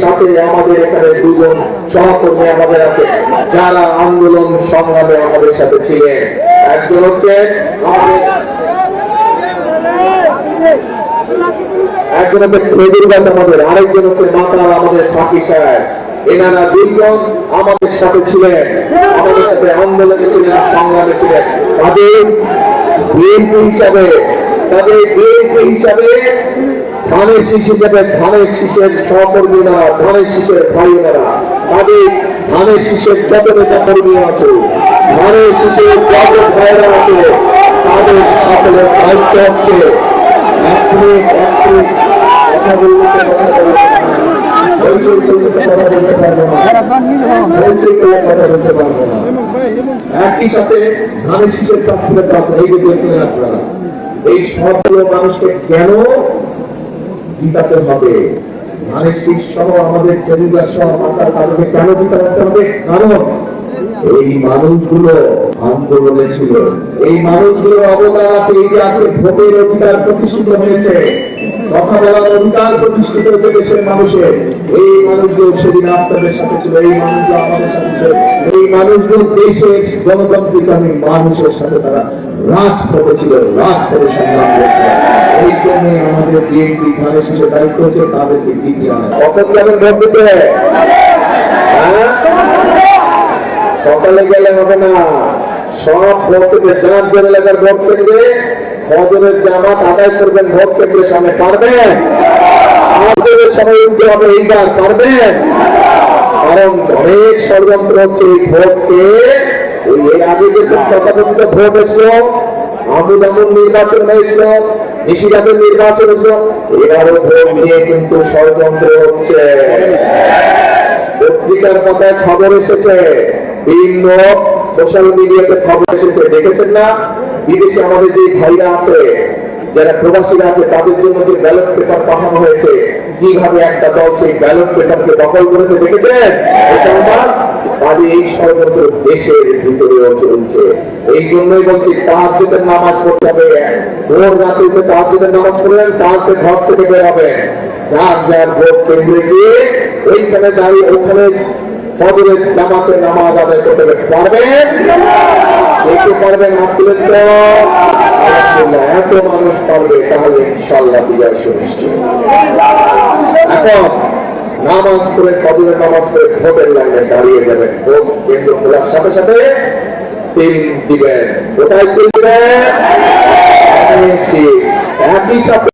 সাথে আমাদের এখানে দুজন সহকর্মী আমাদের আছে যারা আন্দোলন সংগ্রামে আমাদের সাথে ছিলেন। একজন হচ্ছে খেজুর গাছ আমাদের, আরেকজন হচ্ছে মাতাল আমাদের সাকি সাহেব। এনারা দুইজন আমাদের সাথে ছিলেন, আমাদের সাথে আন্দোলনে ছিলেন, সংগ্রামে ছিলেন। তাদের বিএনপি হিসাবে ধানের শীষ হিসাবে ধানের শীষের সহকর্মীরা, ধানের শীষের ভাইয়েরা, তাদের ধানের শীষের যত নেতা কর্মী আছে, ধানের শীষের যত ভাইয়েরা আছে, তাদের সকলের দায়িত্ব হচ্ছে একই সাথে ধানের শীষের প্রার্থীরা আছে। এই যে দেখলেন আপনারা, এই সবগুলো মানুষকে কেন জিতাতে হবে? ধানের শীষ সহ আমাদের কেন্দ্রীয় সহ মাতার কারণে কেন জিতাতে হবে? কারণ এই মানুষগুলো আন্দোলনে ছিল, এই মানুষগুলোর অবদান আছে। এই যে আছে ভোটের অধিকার প্রতিষ্ঠিত হয়েছে, কথা বলার অধিকার প্রতিষ্ঠিত হয়েছে দেশের মানুষের। এই মানুষগুলো সেদিন আপনাদের সাথে ছিল, এই মানুষগুলো আমাদের সাথে ছিল, এই মানুষগুলো দেশের গণতান্ত্রিক মানুষের সাথে তারা রাজপথে ছিল, রাজপথে সংগ্রাম করছে। এই জন্য আমাদের বিএনপি ধানের শীষের দায়িত্ব হচ্ছে তাদেরকে জিতিয়ে আনা। কত কেমন ভোট দিতে হয়? সকালে গেলে হবে না, সব ভোট কেন্দ্রে যার যার এলাকার ভোট কেন্দ্রে ফজরের জামাত আদায় করবেন। ভোট কেন্দ্রের সামনে পারবেন? ফজরের সময় উঠতে হবে, এইবার পারবেন? কারণ অনেক ষড়যন্ত্র হচ্ছে এই ভোটকে। এর আগে যে তথাকথিত ভোট এসল, আমুদামুর নির্বাচন হয়েছিল, নিশিরাতের নির্বাচন হয়েছিল, এবারও ভোট নিয়ে কিন্তু ষড়যন্ত্র হচ্ছে। পত্রিকার কথায় খবর এসেছে, বিভিন্ন সোশ্যাল মিডিয়াতে খবর এসেছে, দেখেছেন না? বিদেশে আমাদের যে ভাইরা আছে, যারা প্রবাসীরা আছে, তাদের জন্য যে ব্যালট পেপার পাঠানো হয়েছে, কিভাবে একটা দল সেই ব্যালট পেপারকে দখল করেছে দেখেছেন? এই ষড়যন্ত্র দেশের ভিতরেও চলছে। এই জন্যই বলছি তাহাজ্জুদের নামাজ পড়তে হবে। ভোর রাতে উঠে তাহাজ্জুদের নামাজ পড়লেন, তারপরে ঘর থেকে বের হবেন, যার যার ভোট কেন্দ্রে গিয়ে ওইখানে দাঁড়িয়ে ওখানে ফজরের জামাতের নামাজ আদায় করতে পারবেন? দেখতে পারবেন? হাত তুলেন তো। এত মানুষ পারবে, তাহলে ইনশাআল্লাহ বিজয় সুনিশ্চিত। এখন নামাজ করে, ফজরের নামাজ করে ভোটের লাইনে দাঁড়িয়ে যাবেন। ভোট কেন্দ্র খোলার সাথে সাথে সিল দিবেন। কোথায় সিল দিবেন? একই সাথে